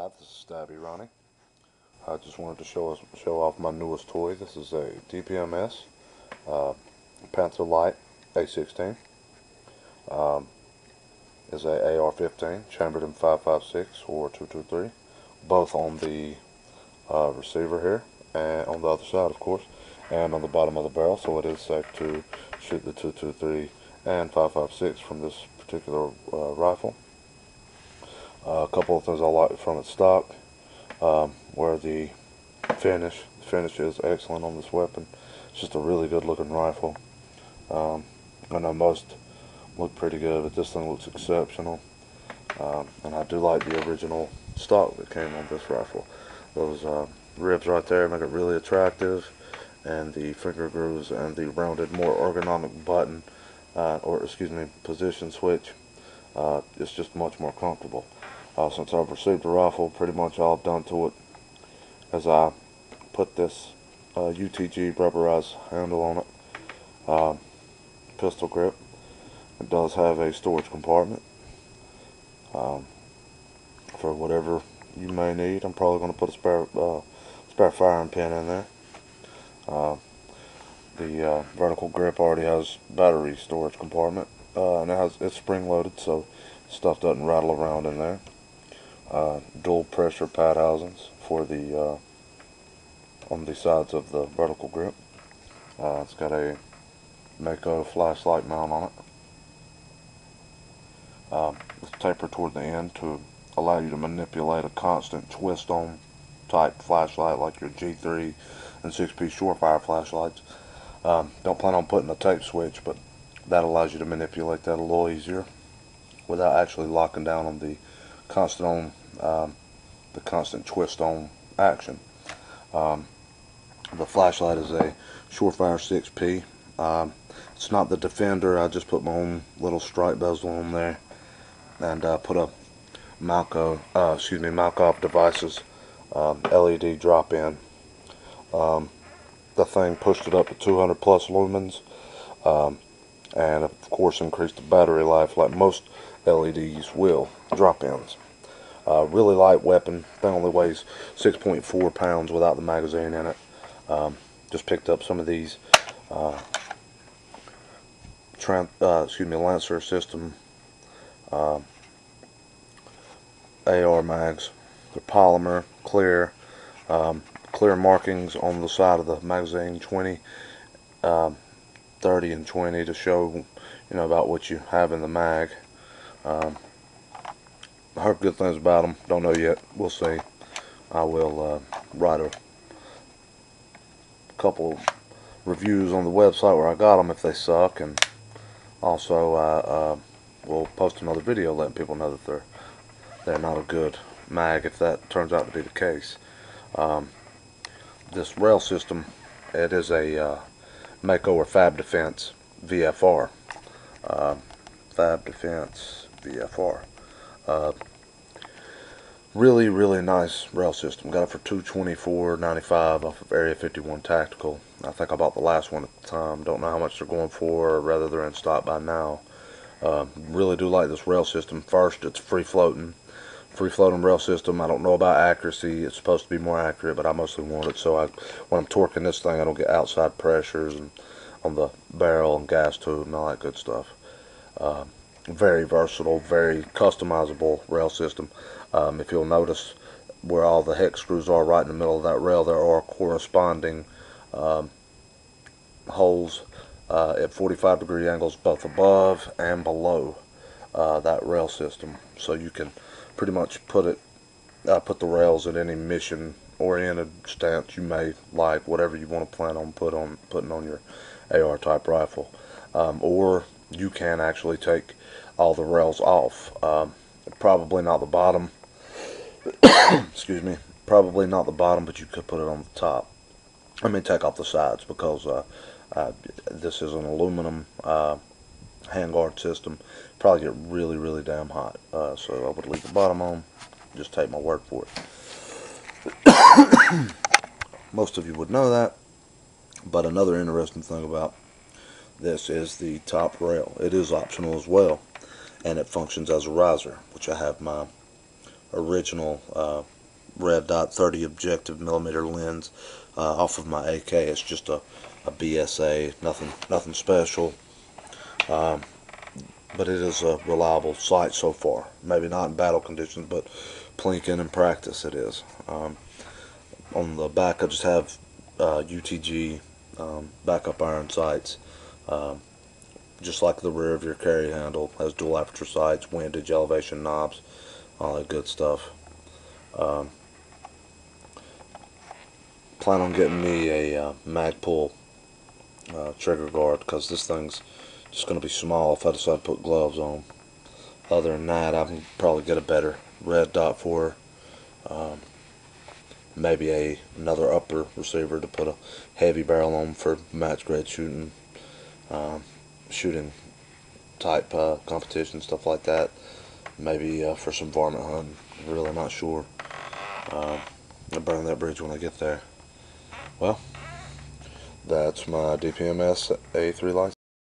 Hi, this is Stabbyronnie. I just wanted to show off my newest toy. This is a D.P.M.S. Panther Lite A16. Is a AR-15 chambered in 5.56 or 2.23, both on the receiver here and on the other side, of course, and on the bottom of the barrel. So it is safe to shoot the 2.23 and 5.56 from this particular rifle. A couple of things I like from its stock, where the finish is excellent on this weapon. It's just a really good looking rifle. I know most look pretty good, but this thing looks exceptional. And I do like the original stock that came on this rifle. Those ribs right there make it really attractive, and the finger grooves and the rounded, more ergonomic button, position switch, is just much more comfortable. Since I've received the rifle, pretty much all I've done to it is I put this UTG rubberized handle on it, pistol grip. It does have a storage compartment for whatever you may need. I'm probably going to put a spare firing pin in there. The vertical grip already has battery storage compartment, and it's spring loaded, so stuff doesn't rattle around in there. Dual pressure pad housings for the on the sides of the vertical grip. It's got a Mako flashlight mount on it. It's tapered toward the end to allow you to manipulate a constant twist on type flashlight like your G3 and 6-piece Surefire flashlights. Don't plan on putting a tape switch, but that allows you to manipulate that a little easier without actually locking down on the constant twist on action. The flashlight is a Surefire 6P. It's not the Defender. I just put my own little stripe bezel on there, and put a Mako Devices LED drop in. The thing pushed it up to 200 plus lumens, and of course increased the battery life like most LEDs will, drop-ins. Really light weapon. Thing only weighs 6.4 pounds without the magazine in it. Just picked up some of these Lancer system AR mags. They're polymer, clear, clear markings on the side of the magazine, 20, 30, and 20 to show, about what you have in the mag. I heard good things about them. Don't know yet. We'll see. I will write a couple reviews on the website where I got them if they suck, and also we'll post another video letting people know that they're not a good mag if that turns out to be the case. This rail system, it is a Mako or Fab Defense VFR. Fab Defense VFR. Really nice rail system. Got it for $224.95 off of Area 51 Tactical. I think I bought the last one at the time. Don't know how much they're going for, or rather they're in stock by now. Really do like this rail system. First, it's free floating rail system. I don't know about accuracy. It's supposed to be more accurate, but I mostly want it so when I'm torquing this thing, I don't get outside pressures and on the barrel and gas tube and all that good stuff. Very versatile, very customizable rail system. If you'll notice where all the hex screws are right in the middle of that rail, there are corresponding holes at 45-degree angles both above and below that rail system, so you can pretty much put the rails at any mission oriented stance you may like, whatever you want to plan on putting on your AR type rifle, or you can actually take all the rails off. Probably not the bottom. Excuse me. Probably not the bottom, but you could put it on the top. I mean, take off the sides, because this is an aluminum handguard system. Probably get really damn hot. So I would leave the bottom on. Just take my word for it. Most of you would know that. But another interesting thing about this is the top rail. It is optional as well, and it functions as a riser, which I have my original red dot 30 objective millimeter lens off of my AK. It's just a BSA, nothing special, but it is a reliable sight so far. Maybe not in battle conditions, but plinking in practice it is. On the back I just have UTG backup iron sights, just like the rear of your carry handle. Has dual aperture sights, windage, elevation knobs, all that good stuff. Plan on getting me a mag pull trigger guard, because this thing's just going to be small if I decide to put gloves on. Other than that, I can probably get a better red dot for her. Maybe another upper receiver to put a heavy barrel on for match grade shooting, shooting type competition, stuff like that. Maybe for some varmint hunting. Really not sure. I'll burn that bridge when I get there. Well, that's my D.P.M.S A3 license.